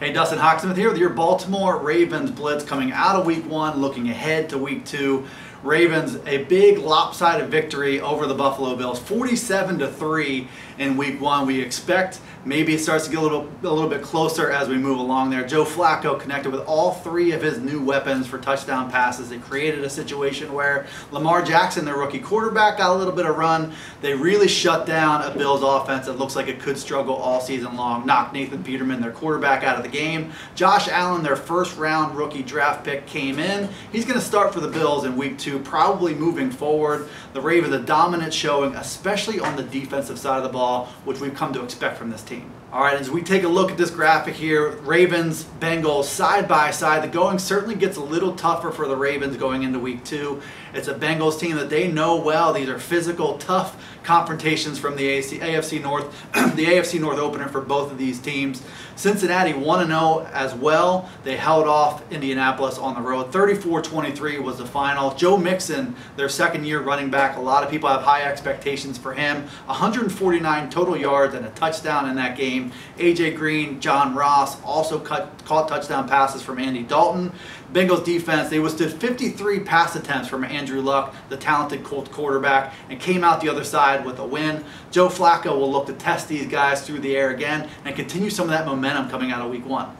Hey, Dustin Hocksmith here with your Baltimore Ravens Blitz coming out of week 1, looking ahead to week 2. Ravens, a big lopsided victory over the Buffalo Bills, 47-3 in week 1. We expect maybe it starts to get a little bit closer as we move along there. Joe Flacco connected with all 3 of his new weapons for touchdown passes. They created a situation where Lamar Jackson, their rookie quarterback, got a little bit of run. They really shut down a Bills offense that looks like it could struggle all season long. Knocked Nathan Peterman, their quarterback, out of the game. Josh Allen, their first-round rookie draft pick, came in. He's going to start for the Bills in week 2, probably moving forward. The Ravens, a dominant showing, especially on the defensive side of the ball, which we've come to expect from this team. All right, as we take a look at this graphic here, Ravens, Bengals, side by side, the going certainly gets a little tougher for the Ravens going into week 2. It's a Bengals team that they know well. These are physical, tough confrontations from the AFC North, the AFC North opener for both of these teams. Cincinnati 1-0 as well. They held off Indianapolis on the road. 34-23 was the final. Joe Mixon, their second-year running back, a lot of people have high expectations for him. 149 total yards and a touchdown in that game. A.J. Green, John Ross also caught touchdown passes from Andy Dalton. Bengals defense, they withstood 53 pass attempts from Andrew Luck, the talented Colts quarterback, and came out the other side with a win. Joe Flacco will look to test these guys through the air again and continue some of that momentum coming out of week 1.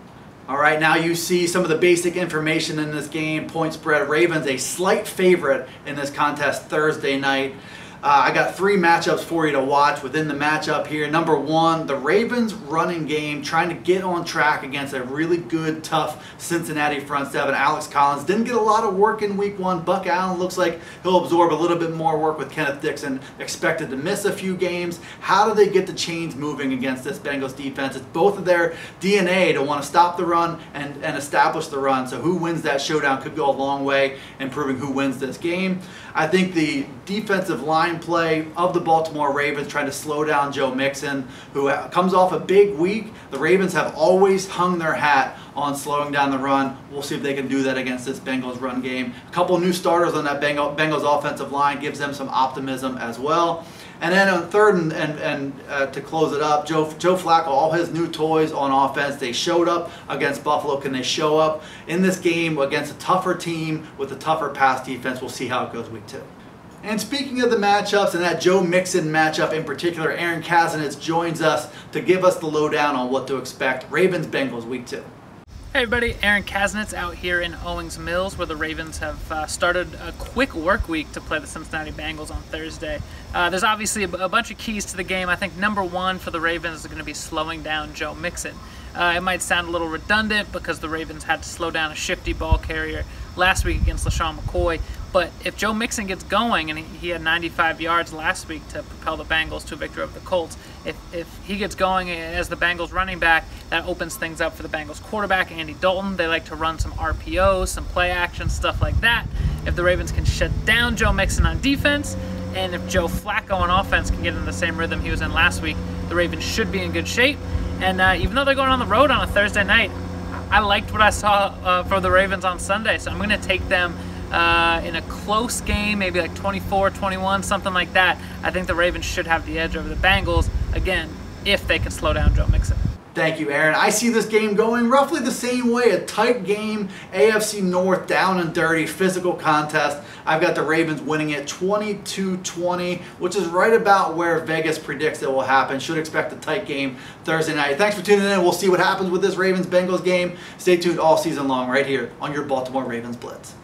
All right, now you see some of the basic information in this game. Point spread, Ravens a slight favorite in this contest Thursday night. I got 3 matchups for you to watch within the matchup here. Number 1, the Ravens running game trying to get on track against a really good, tough Cincinnati front seven. Alex Collins didn't get a lot of work in week 1. Buck Allen looks like he'll absorb a little bit more work with Kenneth Dixon, expected to miss a few games. How do they get the chains moving against this Bengals defense? It's both of their DNA to want to stop the run and establish the run. So who wins that showdown could go a long way in proving who wins this game. I think the defensive line play of the Baltimore Ravens trying to slow down Joe Mixon, who comes off a big week. The Ravens have always hung their hat on slowing down the run. We'll see if they can do that against this Bengals run game. A couple new starters on that Bengals offensive line gives them some optimism as well. And then on third and to close it up, Joe Flacco, all his new toys on offense, they showed up against Buffalo. Can they show up in this game against a tougher team with a tougher pass defense? We'll see how it goes week 2. And speaking of the matchups and that Joe Mixon matchup in particular, Aaron Kasanitz joins us to give us the lowdown on what to expect. Ravens-Bengals week 2. Hey everybody, Aaron Kasanitz out here in Owings Mills, where the Ravens have started a quick work week to play the Cincinnati Bengals on Thursday. There's obviously a bunch of keys to the game. I think number 1 for the Ravens is going to be slowing down Joe Mixon. It might sound a little redundant because the Ravens had to slow down a shifty ball carrier last week against LaShawn McCoy, but if Joe Mixon gets going, and he had 95 yards last week to propel the Bengals to a victory over the Colts, if he gets going as the Bengals running back, that opens things up for the Bengals quarterback, Andy Dalton. They like to run some RPOs, some play action, stuff like that. If the Ravens can shut down Joe Mixon on defense, and if Joe Flacco on offense can get in the same rhythm he was in last week, the Ravens should be in good shape. And even though they're going on the road on a Thursday night, I liked what I saw for the Ravens on Sunday, so I'm going to take them in a close game, maybe like 24-21, something like that. I think the Ravens should have the edge over the Bengals, again, if they can slow down Joe Mixon. Thank you, Aaron. I see this game going roughly the same way. A tight game, AFC North, down and dirty, physical contest. I've got the Ravens winning it 22-20, which is right about where Vegas predicts it will happen. Should expect a tight game Thursday night. Thanks for tuning in. We'll see what happens with this Ravens-Bengals game. Stay tuned all season long right here on your Baltimore Ravens Blitz.